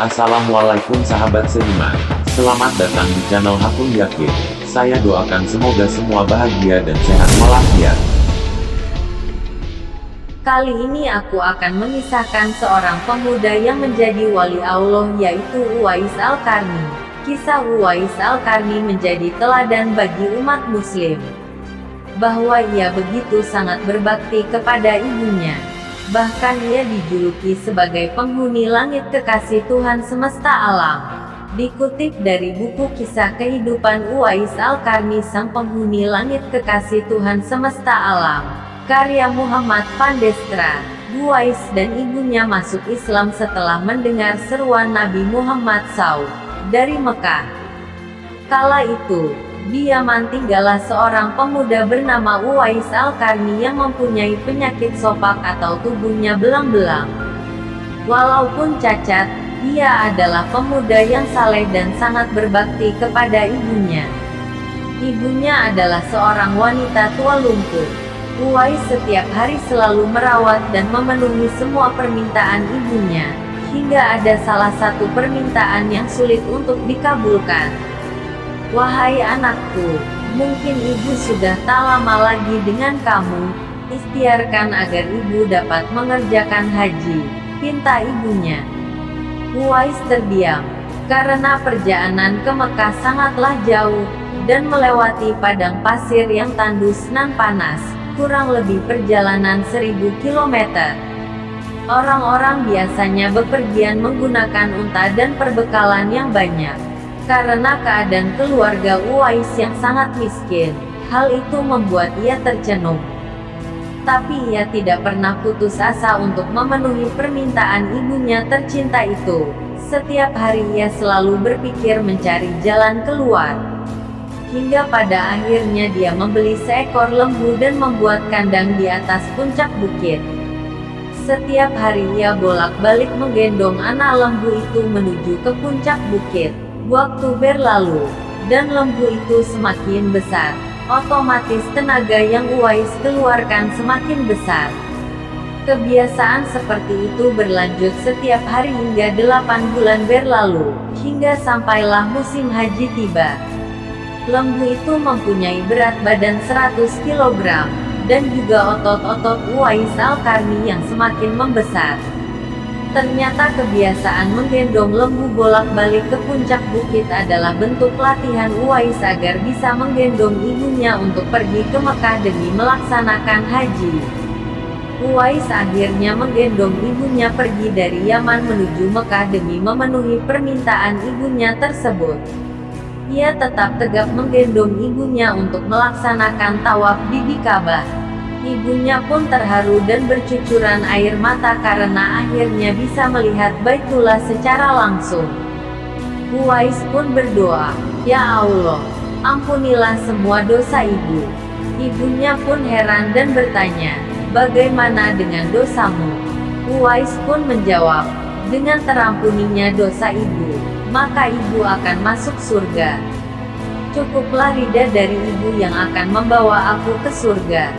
Assalamualaikum sahabat seiman. Selamat datang di channel Hakun Yakin. Saya doakan semoga semua bahagia dan sehat walafiat. Kali ini aku akan mengisahkan seorang pemuda yang menjadi wali Allah, yaitu Uwais Al-Qarni. Kisah Uwais Al-Qarni menjadi teladan bagi umat muslim, bahwa ia begitu sangat berbakti kepada ibunya. Bahkan ia dijuluki sebagai penghuni langit, kekasih Tuhan semesta alam. Dikutip dari buku Kisah Kehidupan Uwais Al-Qarni, Sang Penghuni Langit Kekasih Tuhan Semesta Alam, karya Muhammad Pandestra. Uwais dan ibunya masuk Islam setelah mendengar seruan Nabi Muhammad SAW dari Mekah. Kala itu, di Yaman tinggallah seorang pemuda bernama Uwais Al-Qarni yang mempunyai penyakit sopak atau tubuhnya belang-belang. Walaupun cacat, ia adalah pemuda yang saleh dan sangat berbakti kepada ibunya. Ibunya adalah seorang wanita tua lumpuh. Uwais setiap hari selalu merawat dan memenuhi semua permintaan ibunya, hingga ada salah satu permintaan yang sulit untuk dikabulkan. "Wahai anakku, mungkin ibu sudah tak lama lagi dengan kamu, ikhtiarkan agar ibu dapat mengerjakan haji," pinta ibunya. Uwais terdiam, karena perjalanan ke Mekah sangatlah jauh, dan melewati padang pasir yang tandus nan panas, kurang lebih perjalanan 1000 km. Orang-orang biasanya bepergian menggunakan unta dan perbekalan yang banyak. Karena keadaan keluarga Uwais yang sangat miskin, hal itu membuat ia tercenung. Tapi ia tidak pernah putus asa untuk memenuhi permintaan ibunya tercinta itu. Setiap hari ia selalu berpikir mencari jalan keluar. Hingga pada akhirnya dia membeli seekor lembu dan membuat kandang di atas puncak bukit. Setiap hari ia bolak-balik menggendong anak lembu itu menuju ke puncak bukit. Waktu berlalu, dan lembu itu semakin besar. Otomatis tenaga yang Uwais keluarkan semakin besar. Kebiasaan seperti itu berlanjut setiap hari hingga 8 bulan berlalu, hingga sampailah musim haji tiba. Lembu itu mempunyai berat badan 100 kg, dan juga otot-otot Uwais Al-Qarni yang semakin membesar. Ternyata kebiasaan menggendong lembu bolak-balik ke puncak bukit adalah bentuk latihan Uwais agar bisa menggendong ibunya untuk pergi ke Mekah demi melaksanakan haji. Uwais akhirnya menggendong ibunya pergi dari Yaman menuju Mekah demi memenuhi permintaan ibunya tersebut. Ia tetap tegap menggendong ibunya untuk melaksanakan tawaf di Ka'bah. Ibunya pun terharu dan bercucuran air mata karena akhirnya bisa melihat Baitullah secara langsung. Uwais pun berdoa, "Ya Allah, ampunilah semua dosa ibu." Ibunya pun heran dan bertanya, "Bagaimana dengan dosamu?" Uwais pun menjawab, "Dengan terampuninya dosa ibu, maka ibu akan masuk surga. Cukuplah ridha dari ibu yang akan membawa aku ke surga."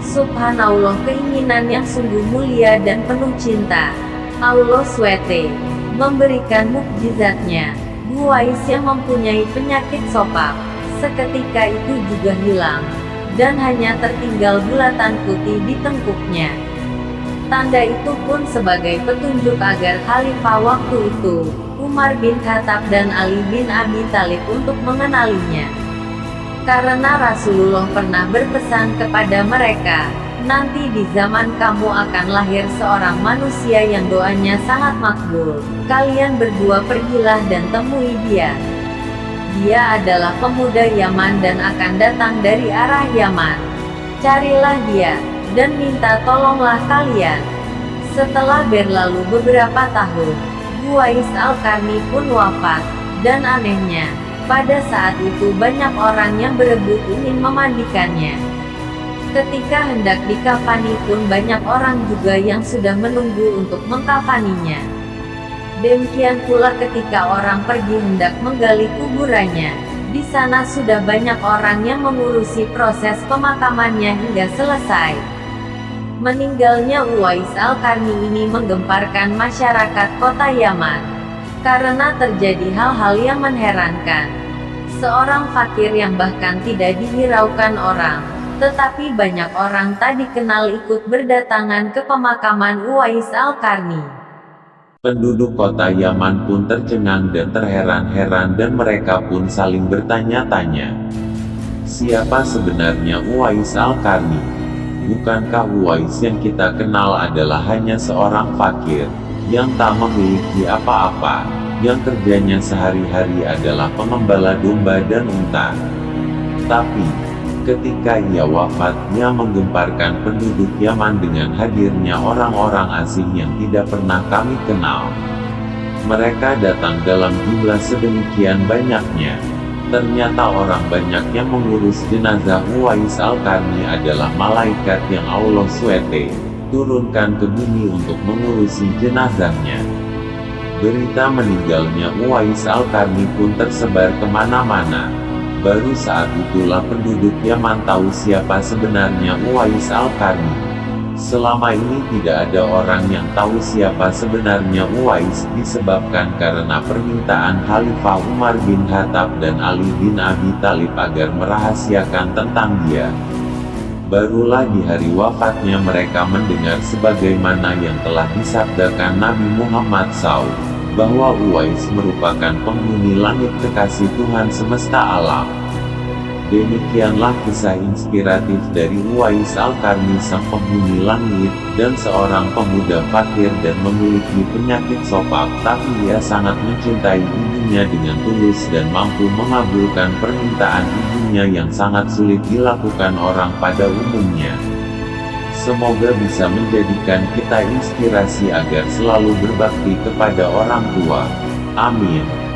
Subhanallah, keinginan yang sungguh mulia dan penuh cinta. Allah SWT memberikan mukjizatnya. Uwais yang mempunyai penyakit sopak, seketika itu juga hilang, dan hanya tertinggal bulatan putih di tengkuknya. Tanda itu pun sebagai petunjuk agar khalifah waktu itu, Umar bin Khattab dan Ali bin Abi Thalib, untuk mengenalinya. Karena Rasulullah pernah berpesan kepada mereka, "Nanti di zaman kamu akan lahir seorang manusia yang doanya sangat makbul. Kalian berdua pergilah dan temui dia. Dia adalah pemuda Yaman dan akan datang dari arah Yaman. Carilah dia, dan minta tolonglah kalian." Setelah berlalu beberapa tahun, Uwais Al-Qarni pun wafat, dan anehnya, pada saat itu banyak orang yang berebut ingin memandikannya. Ketika hendak dikafani pun banyak orang juga yang sudah menunggu untuk mengkafaninya. Demikian pula ketika orang pergi hendak menggali kuburannya, di sana sudah banyak orang yang mengurusi proses pemakamannya hingga selesai. Meninggalnya Uwais Al-Qarni ini menggemparkan masyarakat kota Yaman. karena terjadi hal-hal yang menherankan. Seorang fakir yang bahkan tidak dihiraukan orang, tetapi banyak orang tak dikenal ikut berdatangan ke pemakaman Uwais Al-Qarni. Penduduk kota Yaman pun tercengang dan terheran-heran dan mereka pun saling bertanya-tanya. Siapa sebenarnya Uwais Al-Qarni? Bukankah Uwais yang kita kenal adalah hanya seorang fakir, yang tak memiliki apa-apa, yang kerjanya sehari-hari adalah pengembala domba dan unta? Tapi, ketika ia wafat, ia menggemparkan penduduk Yaman dengan hadirnya orang-orang asing yang tidak pernah kami kenal. Mereka datang dalam jumlah sedemikian banyaknya. Ternyata orang banyak yang mengurus jenazah Uwais Al-Qarni adalah malaikat yang Allah SWT turunkan ke bumi untuk mengurusi jenazahnya. Berita meninggalnya Uwais Al-Qarni pun tersebar kemana-mana. Baru saat itulah penduduk Yaman tahu siapa sebenarnya Uwais Al-Qarni. Selama ini tidak ada orang yang tahu siapa sebenarnya Uwais, disebabkan karena permintaan Khalifah Umar bin Khattab dan Ali bin Abi Thalib agar merahasiakan tentang dia. Barulah di hari wafatnya mereka mendengar sebagaimana yang telah disabdakan Nabi Muhammad SAW, bahwa Uwais merupakan penghuni langit kekasih Tuhan semesta alam. Demikianlah kisah inspiratif dari Uwais Al-Qarni, sang penghuni langit, dan seorang pemuda fakir dan memiliki penyakit sopak, tapi ia sangat mencintai ibunya dengan tulus dan mampu mengabulkan permintaan ibunya yang sangat sulit dilakukan orang pada umumnya. Semoga bisa menjadikan kita inspirasi agar selalu berbakti kepada orang tua. Amin.